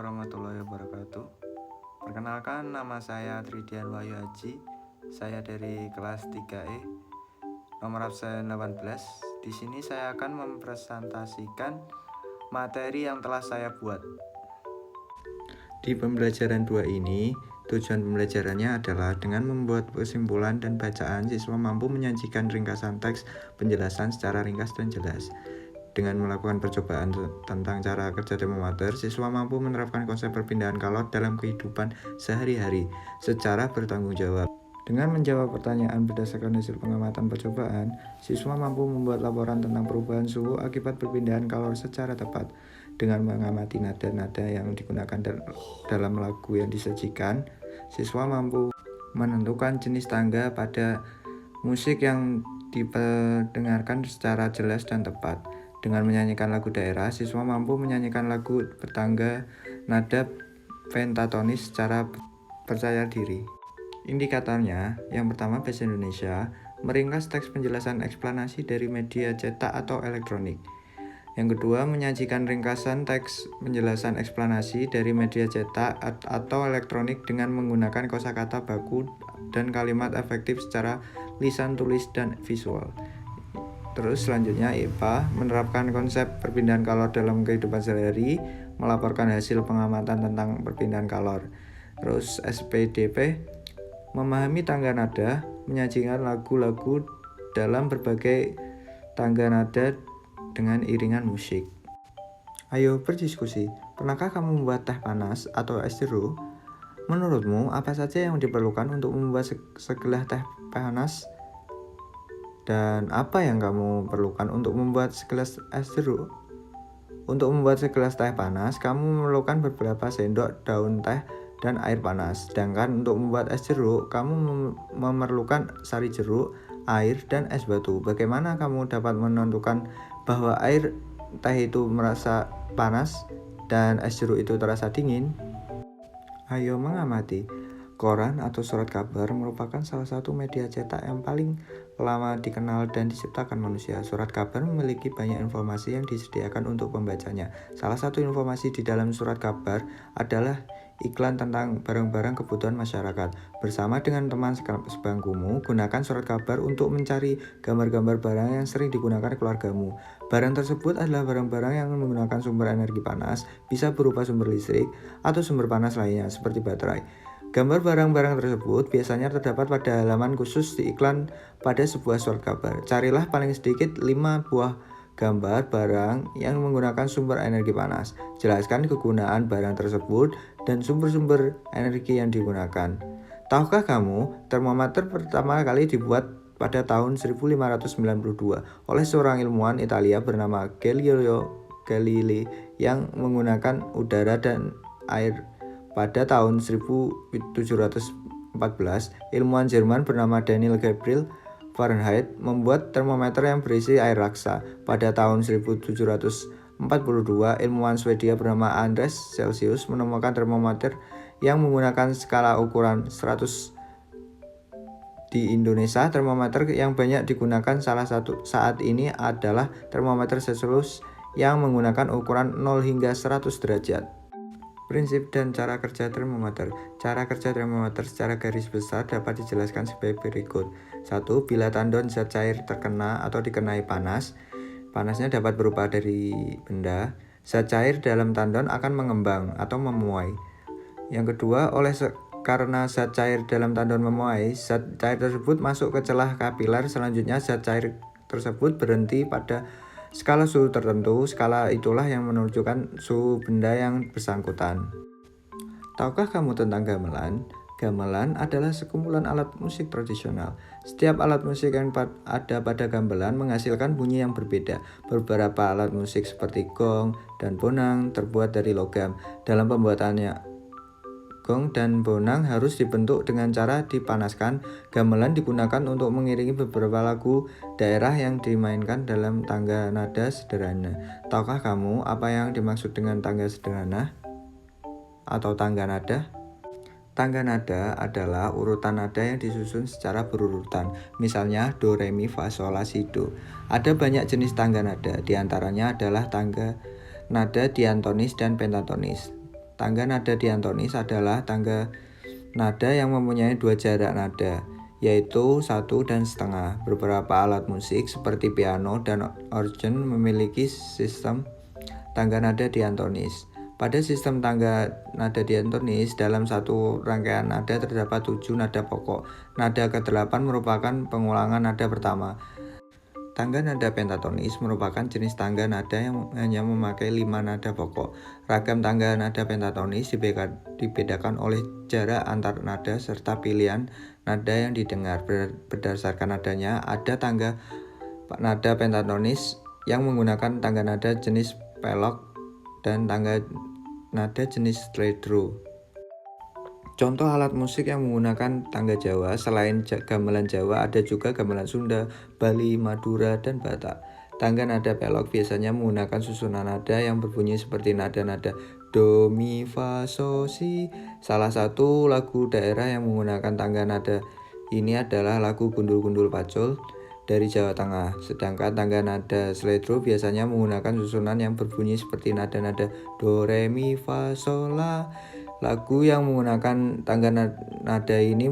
warahmatullahi wabarakatuh. Perkenalkan, nama saya Tridian Wahyu Haji. Saya dari kelas 3E, nomor absen 18. Di sini saya akan mempresentasikan materi yang telah saya buat. Di pembelajaran 2 ini, tujuan pembelajarannya adalah dengan membuat kesimpulan dan bacaan, siswa mampu menyajikan ringkasan teks penjelasan secara ringkas dan jelas. Dengan melakukan percobaan tentang cara kerja termometer, siswa mampu menerapkan konsep perpindahan kalor dalam kehidupan sehari-hari secara bertanggung jawab. Dengan menjawab pertanyaan berdasarkan hasil pengamatan percobaan, siswa mampu membuat laporan tentang perubahan suhu akibat perpindahan kalor secara tepat. Dengan mengamati nada-nada yang digunakan dalam lagu yang disajikan, siswa mampu menentukan jenis tangga pada musik yang diperdengarkan secara jelas dan tepat. Dengan menyanyikan lagu daerah, siswa mampu menyanyikan lagu bertangga nada pentatonis secara percaya diri. Indikatornya, yang pertama bahasa Indonesia, meringkas teks penjelasan eksplanasi dari media cetak atau elektronik. Yang kedua, menyajikan ringkasan teks penjelasan eksplanasi dari media cetak atau elektronik dengan menggunakan kosakata baku dan kalimat efektif secara lisan, tulis, dan visual. Terus selanjutnya IPA, menerapkan konsep perpindahan kalor dalam kehidupan sehari-hari, melaporkan hasil pengamatan tentang perpindahan kalor. Terus SPDP, memahami tangga nada, menyajikan lagu-lagu dalam berbagai tangga nada dengan iringan musik. Ayo berdiskusi, pernahkah kamu membuat teh panas atau es jeruk? Menurutmu, apa saja yang diperlukan untuk membuat segelas teh panas? Dan apa yang kamu perlukan untuk membuat segelas es jeruk? Untuk membuat segelas teh panas, kamu memerlukan beberapa sendok daun teh dan air panas. Sedangkan untuk membuat es jeruk, kamu memerlukan sari jeruk, air, dan es batu. Bagaimana kamu dapat menentukan bahwa air teh itu merasa panas dan es jeruk itu terasa dingin? Ayo mengamati. Koran atau surat kabar merupakan salah satu media cetak yang paling lama dikenal dan diciptakan manusia. Surat kabar memiliki banyak informasi yang disediakan untuk pembacanya. Salah satu informasi di dalam surat kabar adalah iklan tentang barang-barang kebutuhan masyarakat. Bersama dengan teman sebangkumu, gunakan surat kabar untuk mencari gambar-gambar barang yang sering digunakan keluargamu. Barang tersebut adalah barang-barang yang menggunakan sumber energi panas, bisa berupa sumber listrik atau sumber panas lainnya seperti baterai. Gambar barang-barang tersebut biasanya terdapat pada halaman khusus di iklan pada sebuah surat kabar. Carilah paling sedikit 5 buah gambar barang yang menggunakan sumber energi panas. Jelaskan kegunaan barang tersebut dan sumber-sumber energi yang digunakan. Tahukah kamu, termometer pertama kali dibuat pada tahun 1592 oleh seorang ilmuwan Italia bernama Galileo Galilei yang menggunakan udara dan air. Pada tahun 1714, ilmuwan Jerman bernama Daniel Gabriel Fahrenheit membuat termometer yang berisi air raksa. Pada tahun 1742, ilmuwan Swedia bernama Andreas Celsius menemukan termometer yang menggunakan skala ukuran 100. Di Indonesia, termometer yang banyak digunakan salah satu saat ini adalah termometer Celsius yang menggunakan ukuran 0 hingga 100 derajat. Prinsip dan cara kerja termometer. Cara kerja termometer secara garis besar dapat dijelaskan sebagai berikut. 1. Bila tandon zat cair terkena atau dikenai panas, panasnya dapat berupa dari benda. Zat cair dalam tandon akan mengembang atau memuai. Yang kedua, karena zat cair dalam tandon memuai, zat cair tersebut masuk ke celah kapiler. Selanjutnya, zat cair tersebut berhenti pada skala suhu tertentu. Skala itulah yang menunjukkan suhu benda yang bersangkutan. Tahukah kamu tentang gamelan? Gamelan adalah sekumpulan alat musik tradisional. Setiap alat musik yang ada pada gamelan menghasilkan bunyi yang berbeda. Beberapa alat musik seperti gong dan bonang terbuat dari logam. Dalam pembuatannya, gong dan bonang harus dibentuk dengan cara dipanaskan. Gamelan digunakan untuk mengiringi beberapa lagu daerah yang dimainkan dalam tangga nada sederhana. Tahukah kamu apa yang dimaksud dengan tangga sederhana atau tangga nada? Tangga nada adalah urutan nada yang disusun secara berurutan. Misalnya do, re, mi, fa, sol, la, si, do. Ada banyak jenis tangga nada, di antaranya adalah tangga nada diatonis dan pentatonis. Tangga nada diatonis adalah tangga nada yang mempunyai dua jarak nada, yaitu 1,5. Beberapa alat musik seperti piano dan organ memiliki sistem tangga nada diatonis. Pada sistem tangga nada diatonis, dalam satu rangkaian nada terdapat 7 nada pokok. Nada ke-8 merupakan pengulangan nada pertama. Tangga nada pentatonis merupakan jenis tangga nada yang hanya memakai 5 nada pokok. Ragam tangga nada pentatonis dibedakan oleh jarak antar nada serta pilihan nada yang didengar. Berdasarkan nadanya, ada tangga nada pentatonis yang menggunakan tangga nada jenis pelok dan tangga nada jenis tredro. Contoh alat musik yang menggunakan tangga Jawa, selain gamelan Jawa ada juga gamelan Sunda, Bali, Madura, dan Batak. Tangga nada pelok biasanya menggunakan susunan nada yang berbunyi seperti nada-nada do, mi, fa, so, si. Salah satu lagu daerah yang menggunakan tangga nada ini adalah lagu Gundul-Gundul Pacul dari Jawa Tengah. Sedangkan tangga nada sledro biasanya menggunakan susunan yang berbunyi seperti nada-nada do, re, mi, fa, sol, la. Lagu yang menggunakan tangga nada ini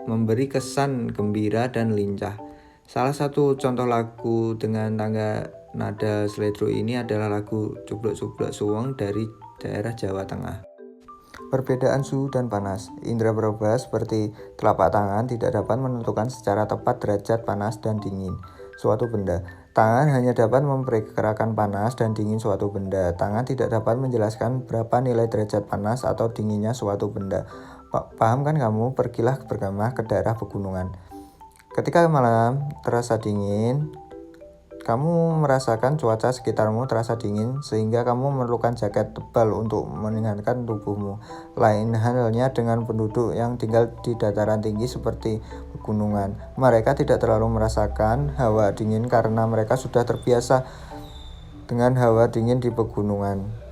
memberi kesan gembira dan lincah. Salah satu contoh lagu dengan tangga nada sledro ini adalah lagu Cubluk-Cubluk Suweng dari daerah Jawa Tengah. Perbedaan suhu dan panas. Indra peraba seperti telapak tangan tidak dapat menentukan secara tepat derajat panas dan dingin suatu benda. Tangan hanya dapat memperkirakan panas dan dingin suatu benda. Tangan tidak dapat menjelaskan berapa nilai derajat panas atau dinginnya suatu benda. Paham kan kamu? Pergilah berkemah ke daerah pegunungan. Ketika malam terasa dingin, kamu merasakan cuaca sekitarmu terasa dingin sehingga kamu memerlukan jaket tebal untuk meringankan tubuhmu. Lain halnya dengan penduduk yang tinggal di dataran tinggi seperti pegunungan. Mereka tidak terlalu merasakan hawa dingin karena mereka sudah terbiasa dengan hawa dingin di pegunungan.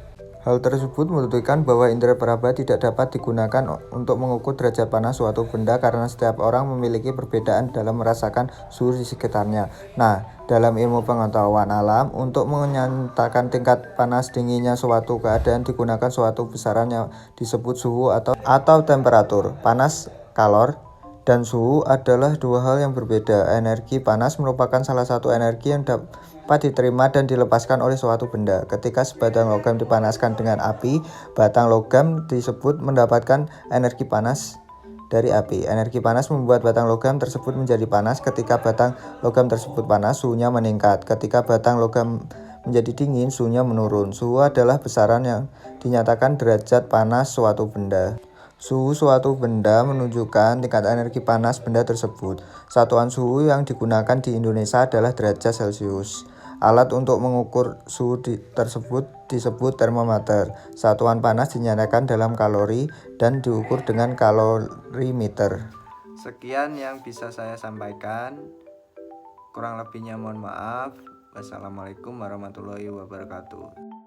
Hal tersebut membuktikan bahwa indera peraba tidak dapat digunakan untuk mengukur derajat panas suatu benda karena setiap orang memiliki perbedaan dalam merasakan suhu di sekitarnya. Nah, dalam ilmu pengetahuan alam, untuk menyatakan tingkat panas dinginnya suatu keadaan digunakan suatu besaran yang disebut suhu atau temperatur. Panas, kalor, dan suhu adalah dua hal yang berbeda. Energi panas merupakan salah satu energi yang dapat diterima dan dilepaskan oleh suatu benda. Ketika sebatang logam dipanaskan dengan api, batang logam disebut mendapatkan energi panas dari api. Energi panas membuat batang logam tersebut menjadi panas. Ketika batang logam tersebut panas, suhunya meningkat. Ketika batang logam menjadi dingin, suhunya menurun. Suhu adalah besaran yang dinyatakan derajat panas suatu benda. Suhu suatu benda menunjukkan tingkat energi panas benda tersebut. Satuan suhu yang digunakan di Indonesia adalah derajat Celcius. Alat untuk mengukur suhu tersebut disebut termometer. Satuan panas dinyatakan dalam kalori dan diukur dengan kalorimeter. Sekian yang bisa saya sampaikan. Kurang lebihnya mohon maaf. Wassalamualaikum warahmatullahi wabarakatuh.